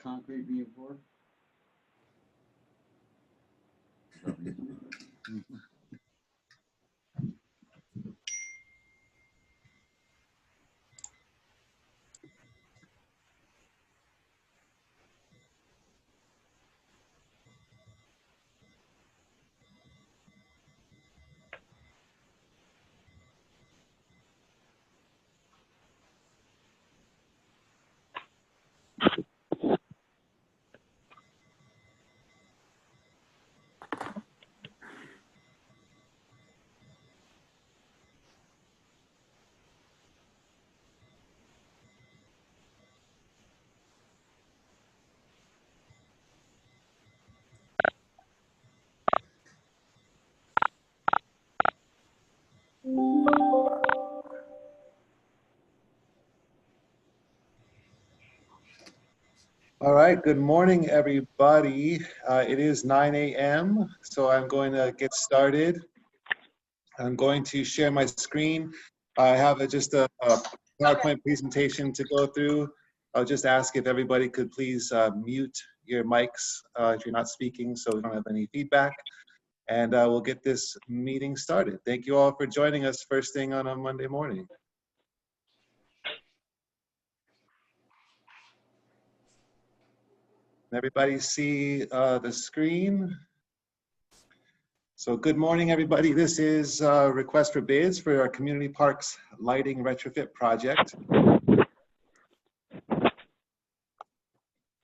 concrete being poured? All right, good morning, everybody. It is 9 a.m., so I'm going to get started. I'm going to share my screen. I have just a PowerPoint presentation to go through. I'll just ask if everybody could please mute your mics if you're not speaking so we don't have any feedback. And we'll get this meeting started. Thank you all for joining us first thing on a Monday morning. Everybody see the screen? So good morning, everybody. This is a request for bids for our Community Parks Lighting Retrofit Project.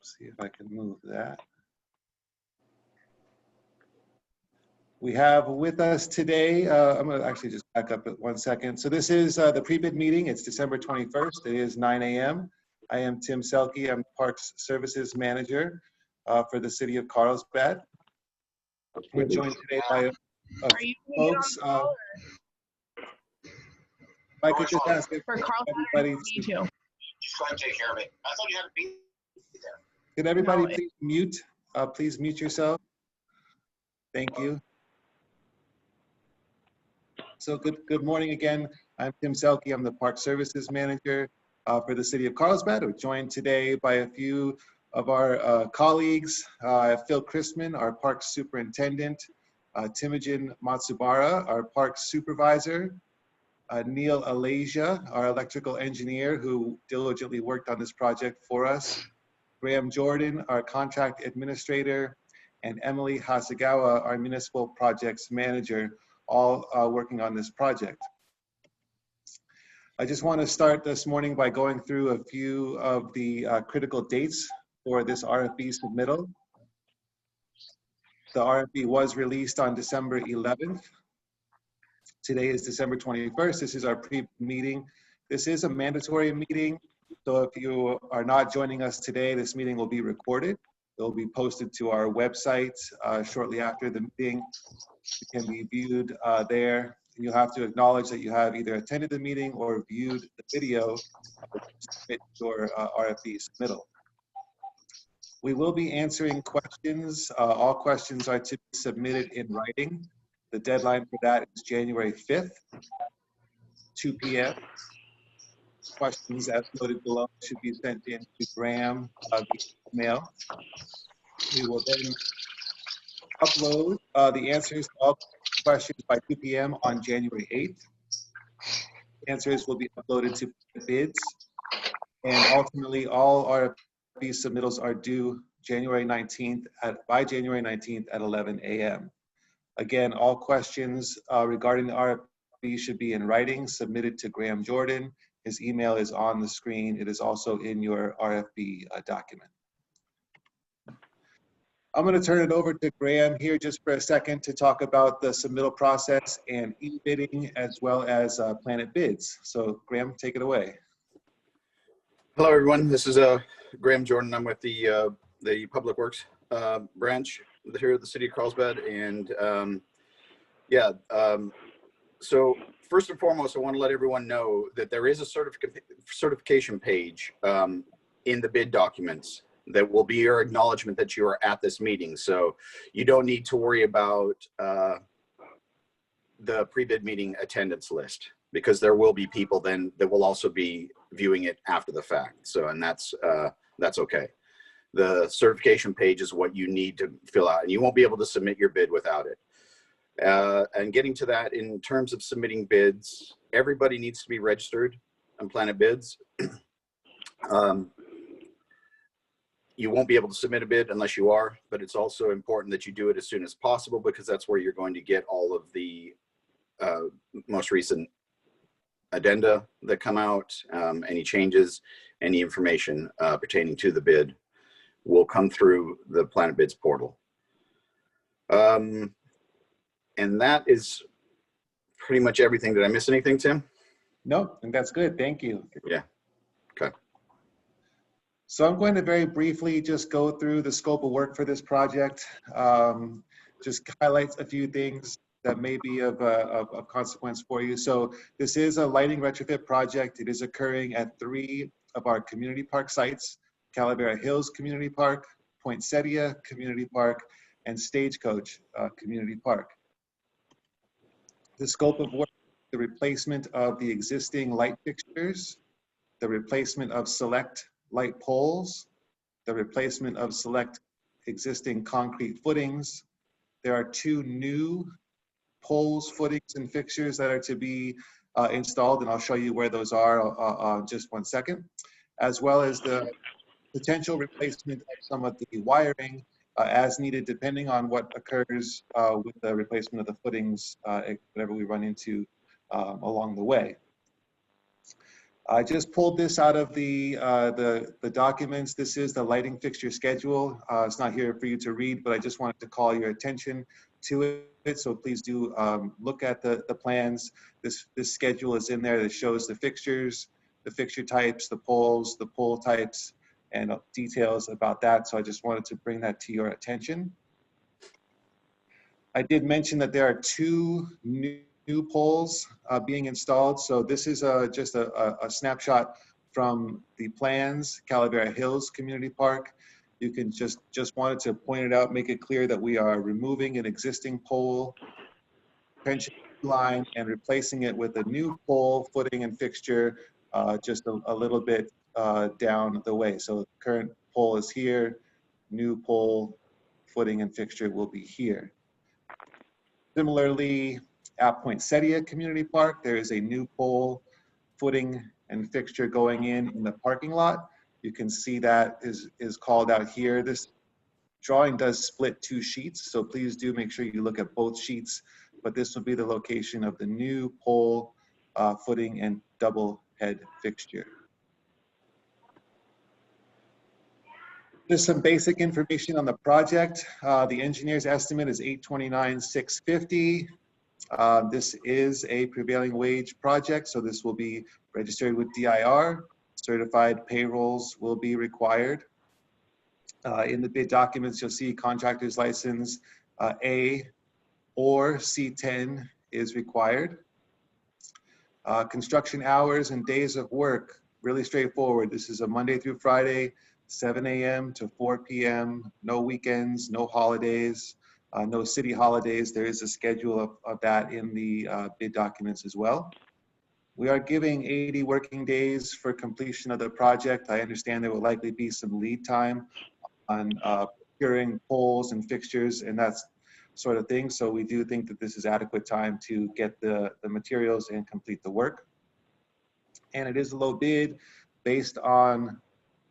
See if I can move that. We have with us today, I'm going to actually just back up at 1 second. So this is the pre-bid meeting. It's December 21st. It is 9 a.m. I am Tim Selke. I'm Parks Services Manager for the City of Carlsbad. We're joined today by folks. I could just ask if everybody. She's trying to take care of it. I thought you had to be there. Could everybody please mute? Please mute yourself. Thank you. So good morning again. I'm Tim Selke. I'm the Park Services Manager for the City of Carlsbad. We're joined today by a few of our colleagues. Phil Chrisman, our Parks Superintendent, Timogen Matsubara, our Parks Supervisor, Neil Alasia, our Electrical Engineer who diligently worked on this project for us, Graham Jordan, our Contract Administrator, and Emily Hasegawa, our Municipal Projects Manager, all working on this project. I just want to start this morning by going through a few of the critical dates for this RFP submittal. The RFP was released on December 11th. Today is December 21st. This is our pre-meeting. This is a mandatory meeting, so if you are not joining us today, this meeting will be recorded. It will be posted to our website shortly after the meeting. It can be viewed there. You'll have to acknowledge that you have either attended the meeting or viewed the video to submit your RFP submittal. We will be answering questions. All questions are to be submitted in writing. The deadline for that is January 5th, 2 p.m. Questions as noted below should be sent in to Graham via email. We will then upload the answers to all questions by 2 p.m. on January 8th. Answers will be uploaded to bids, and ultimately all RFP submittals are due January 19th by January 19th at 11 a.m. Again, all questions regarding the RFP should be in writing, submitted to Graham Jordan. His email is on the screen. It is also in your RFP document. I'm going to turn it over to Graham here just for a second to talk about the submittal process and e-bidding as well as Planet Bids. So Graham, take it away. Hello, everyone. This is Graham Jordan. I'm with the Public Works branch here at the City of Carlsbad. And so first and foremost, I want to let everyone know that there is a certification page in the bid documents that will be your acknowledgement that you are at this meeting. So you don't need to worry about the pre-bid meeting attendance list, because there will be people then that will also be viewing it after the fact. So, and that's okay. The certification page is what you need to fill out, and you won't be able to submit your bid without it. And getting to that, in terms of submitting bids, everybody needs to be registered on Planet Bids. You won't be able to submit a bid unless you are, but it's also important that you do it as soon as possible, because that's where you're going to get all of the most recent addenda that come out, any changes, any information pertaining to the bid will come through the Planet Bids portal. And that is pretty much everything. Did I miss anything, Tim? No, and that's good. Thank you. Yeah. Okay. So I'm going to very briefly just go through the scope of work for this project. Just highlights a few things that may be of consequence for you. So this is a lighting retrofit project. It is occurring at 3 of our community park sites: Calavera Hills Community Park, Poinsettia Community Park, and Stagecoach Community Park. The scope of work: the replacement of the existing light fixtures, the replacement of select light poles, the replacement of select existing concrete footings. There are 2 new poles, footings, and fixtures that are to be installed, and I'll show you where those are just one second, as well as the potential replacement of some of the wiring as needed, depending on what occurs with the replacement of the footings, whatever we run into along the way. I just pulled this out of the documents. This is the lighting fixture schedule. It's not here for you to read, but I just wanted to call your attention to it. So please do look at the plans. This schedule is in there that shows the fixtures, the fixture types, the poles, the pole types, and details about that. So I just wanted to bring that to your attention. I did mention that there are 2 new poles being installed. So this is just a snapshot from the plans, Calavera Hills Community Park. You can just wanted to point it out, make it clear that we are removing an existing pole, pension line, and replacing it with a new pole, footing, and fixture just a little bit down the way. So current pole is here, new pole, footing, and fixture will be here. Similarly, at Poinsettia Community Park, there is a new pole, footing, and fixture going in the parking lot. You can see that is called out here. This drawing does split 2 sheets, so please do make sure you look at both sheets, but this will be the location of the new pole, footing, and double head fixture. Just some basic information on the project. The engineer's estimate is $829,650. This is a prevailing wage project, so this will be registered with DIR. Certified payrolls will be required. In the bid documents, you'll see contractor's license A or C10 is required. Construction hours and days of work, really straightforward. This is a Monday through Friday, 7 a.m. to 4 p.m., no weekends, no holidays. No city holidays. There is a schedule of that in the bid documents as well. We are giving 80 working days for completion of the project. I understand there will likely be some lead time on procuring poles and fixtures and that sort of thing. So we do think that this is adequate time to get the materials and complete the work. And it is a low bid based on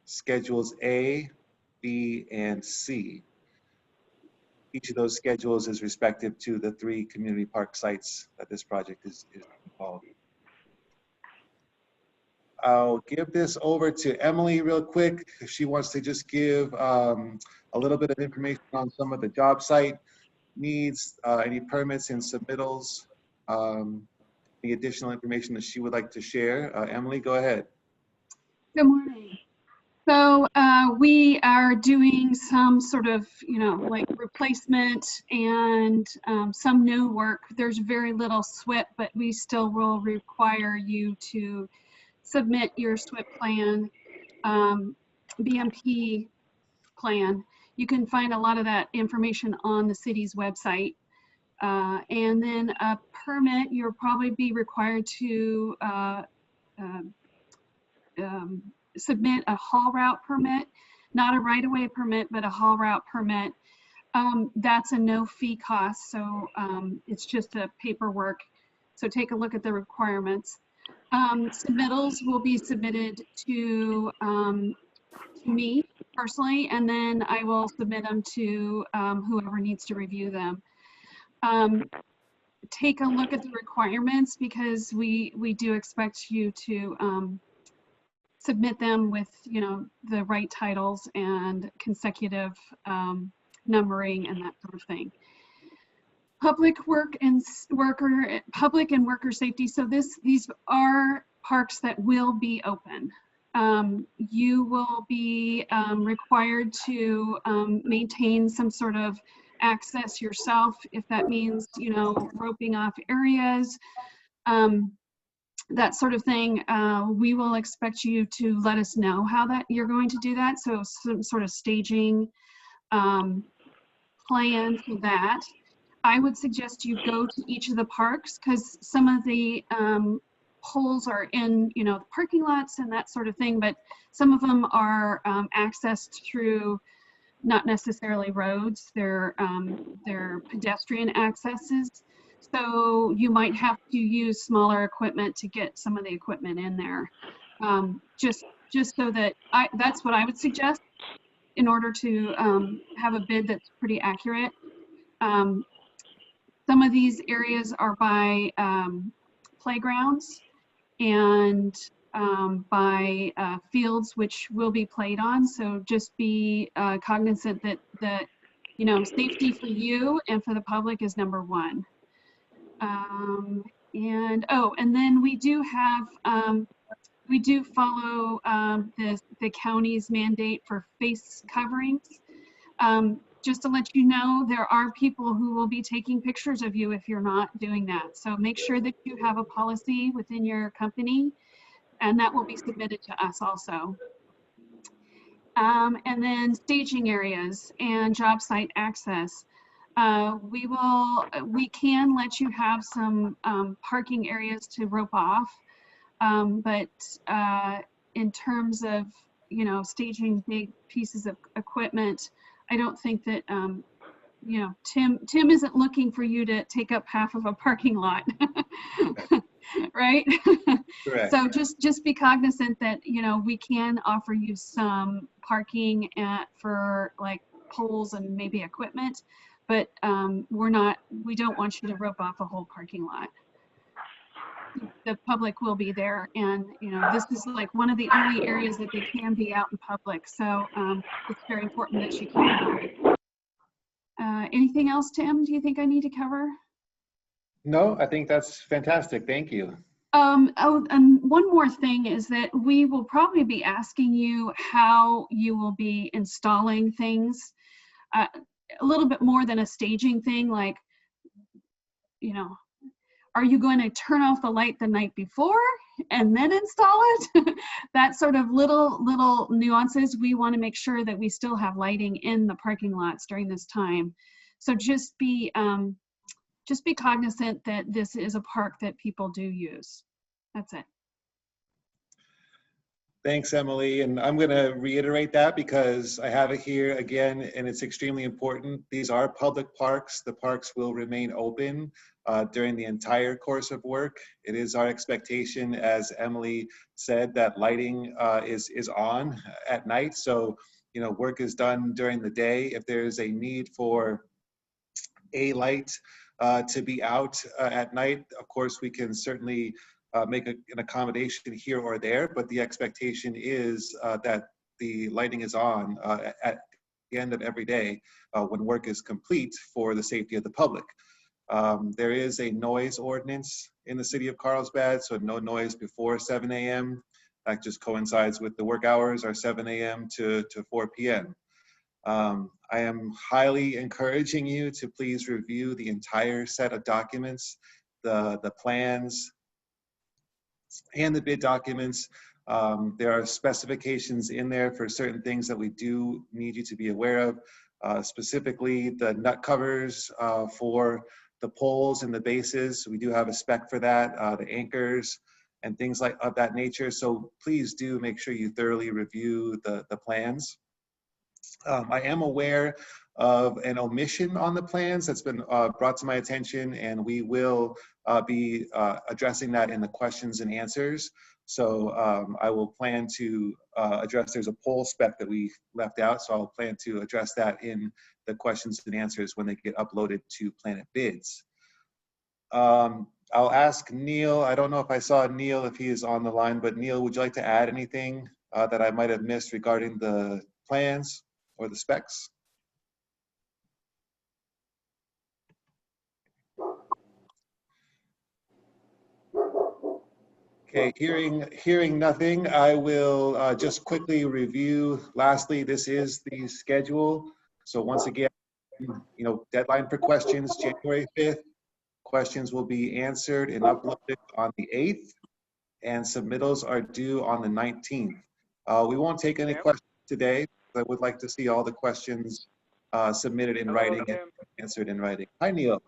schedules A, B, and C. Each of those schedules is respective to the 3 community park sites that this project is involved. I'll give this over to Emily real quick if she wants to just give a little bit of information on some of the job site needs, any permits and submittals, any additional information that she would like to share. Emily, go ahead. Good morning. So we are doing some sort of, like replacement and some new work. There's very little SWIP, but we still will require you to submit your SWIP plan, BMP plan. You can find a lot of that information on the city's website. And then a permit, you'll probably be required to submit a haul route permit. not a right-of-way permit, but a haul route permit, that's a no fee cost. So it's just a paperwork. So take a look at the requirements. Submittals will be submitted to me personally, and then I will submit them to whoever needs to review them. Take a look at the requirements, because we do expect you to submit them with, you know, the right titles and consecutive numbering and that sort of thing. Public and worker safety. So these are parks that will be open. You will be required to maintain some sort of access yourself, if that means, you know, roping off areas, that sort of thing. We will expect you to let us know how that you're going to do that. So some sort of staging plan for that. I would suggest you go to each of the parks, because some of the poles are in, you know, the parking lots and that sort of thing, but some of them are accessed through not necessarily roads. They're pedestrian accesses. So you might have to use smaller equipment to get some of the equipment in there. Just so that that's what I would suggest in order to have a bid that's pretty accurate. Some of these areas are by playgrounds and by fields which will be played on. So just be cognizant that you know, safety for you and for the public is number one. And then we do have we do follow the county's mandate for face coverings. Just to let you know, there are people who will be taking pictures of you if you're not doing that. So make sure that you have a policy within your company, and that will be submitted to us also. And then staging areas and job site access. We can let you have some parking areas to rope off, but in terms of, you know, staging big pieces of equipment, I don't think that, you know, Tim isn't looking for you to take up half of a parking lot, right? Correct. So just be cognizant that, you know, we can offer you some parking for like poles and maybe equipment, but we don't want you to rope off a whole parking lot. The public will be there, and you know, this is like one of the only areas that they can be out in public, so it's very important that you can. Anything else, Tim, do you think I need to cover? No, I think that's fantastic. Thank you. And one more thing is that we will probably be asking you how you will be installing things, a little bit more than a staging thing, like, you know, are you going to turn off the light the night before and then install it? That sort of little nuances. We want to make sure that we still have lighting in the parking lots during this time. So just be cognizant that this is a park that people do use. That's it. Thanks, Emily. And I'm going to reiterate that because I have it here again, and it's extremely important. These are public parks. The parks will remain open during the entire course of work. It is our expectation, as Emily said, that lighting is on at night. So, you know, work is done during the day. If there's a need for a light to be out at night, of course, we can certainly make an accommodation here or there, but the expectation is that the lighting is on at the end of every day when work is complete for the safety of the public. There is a noise ordinance in the city of Carlsbad, so no noise before 7 a.m. That just coincides with the work hours are 7 a.m. to 4 p.m. I am highly encouraging you to please review the entire set of documents, the plans, and the bid documents. There are specifications in there for certain things that we do need you to be aware of, specifically the nut covers for the poles and the bases. We do have a spec for that, the anchors and things of that nature. So please do make sure you thoroughly review the plans. I am aware of an omission on the plans that's been brought to my attention, and we will be addressing that in the questions and answers. So I will plan to address, there's a poll spec that we left out, so I'll plan to address that in the questions and answers when they get uploaded to Planet Bids. I'll ask Neil, I don't know if I saw Neil, if he is on the line, but Neil, would you like to add anything that I might have missed regarding the plans or the specs? Okay, hearing nothing, I will just quickly review. Lastly, this is the schedule. So once again, deadline for questions, January 5th. Questions will be answered and uploaded on the 8th, and submittals are due on the 19th. We won't take any questions today. I would like to see all the questions submitted in writing and answered in writing. Hi, Neil.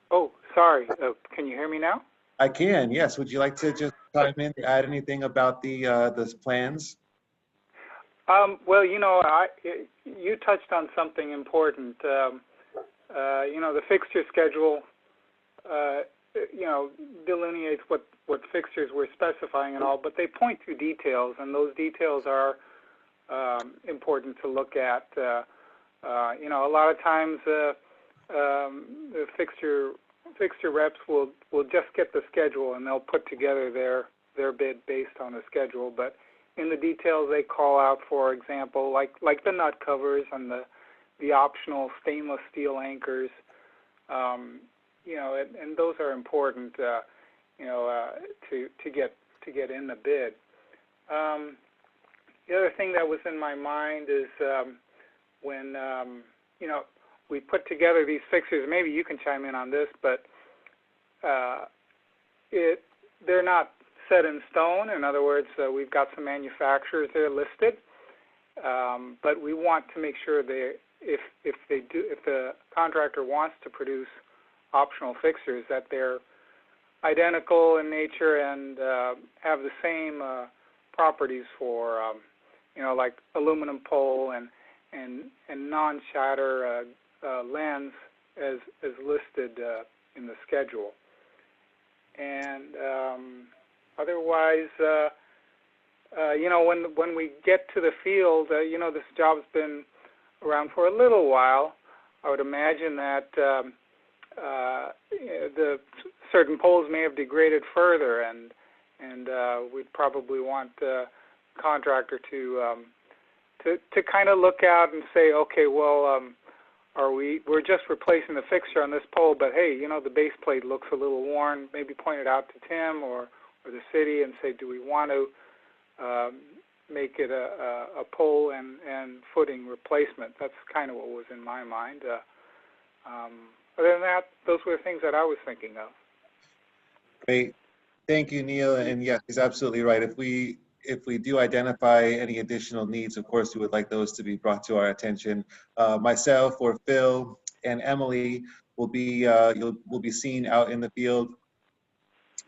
Oh, sorry. Can you hear me now? I can, yes. Would you like to just chime in, add anything about the plans? Well, you touched on something important. The fixture schedule, delineates what fixtures we're specifying and all, but they point to details, and those details are important to look at. A lot of times the fixture reps will just get the schedule and they'll put together their bid based on the schedule, but in the details they call out, for example, like the nut covers and the optional stainless steel anchors, and those are important, to get in the bid. The other thing that was in my mind is when we put together these fixtures. Maybe you can chime in on this, but they're not set in stone. In other words, we've got some manufacturers there listed, but we want to make sure if the contractor wants to produce optional fixtures, that they're identical in nature and have the same properties for like aluminum pole and non-shatter lens as listed in the schedule. And otherwise, when we get to the field, this job's been around for a little while. I would imagine that the certain poles may have degraded further, and we'd probably want the contractor to kind of look out and say, okay, well, we're just replacing the fixture on this pole, but hey, the base plate looks a little worn. Maybe point it out to Tim or the city and say, do we want to make it a pole and footing replacement? That's kind of what was in my mind. Other than that, those were the things that I was thinking of. Great. Thank you, Neil. And yes, he's absolutely right. If we do identify any additional needs, of course, we would like those to be brought to our attention. Myself or Phil and Emily will be seen out in the field.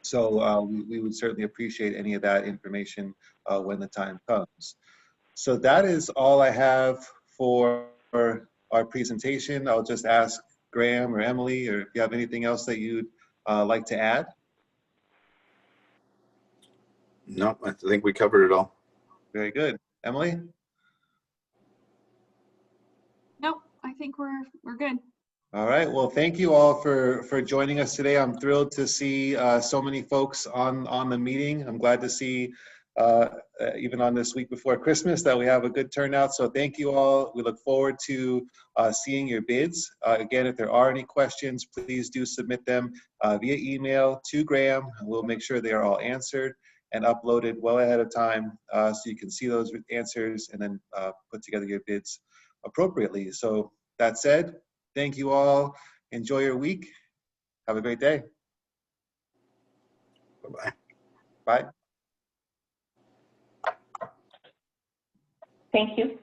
So we would certainly appreciate any of that information when the time comes. So that is all I have for our presentation. I'll just ask Graham or Emily, or if you have anything else that you'd like to add. No, I think we covered it all. Very good. Emily? Nope, I think we're good. All right. Well, thank you all for joining us today. I'm thrilled to see so many folks on the meeting. I'm glad to see even on this week before Christmas that we have a good turnout. So thank you all. We look forward to seeing your bids. Again, if there are any questions, please do submit them via email to Graham. We'll make sure they are all answered and uploaded well ahead of time so you can see those answers and then put together your bids appropriately. So that said, thank you all. Enjoy your week. Have a great day. Bye-bye. Bye. Thank you.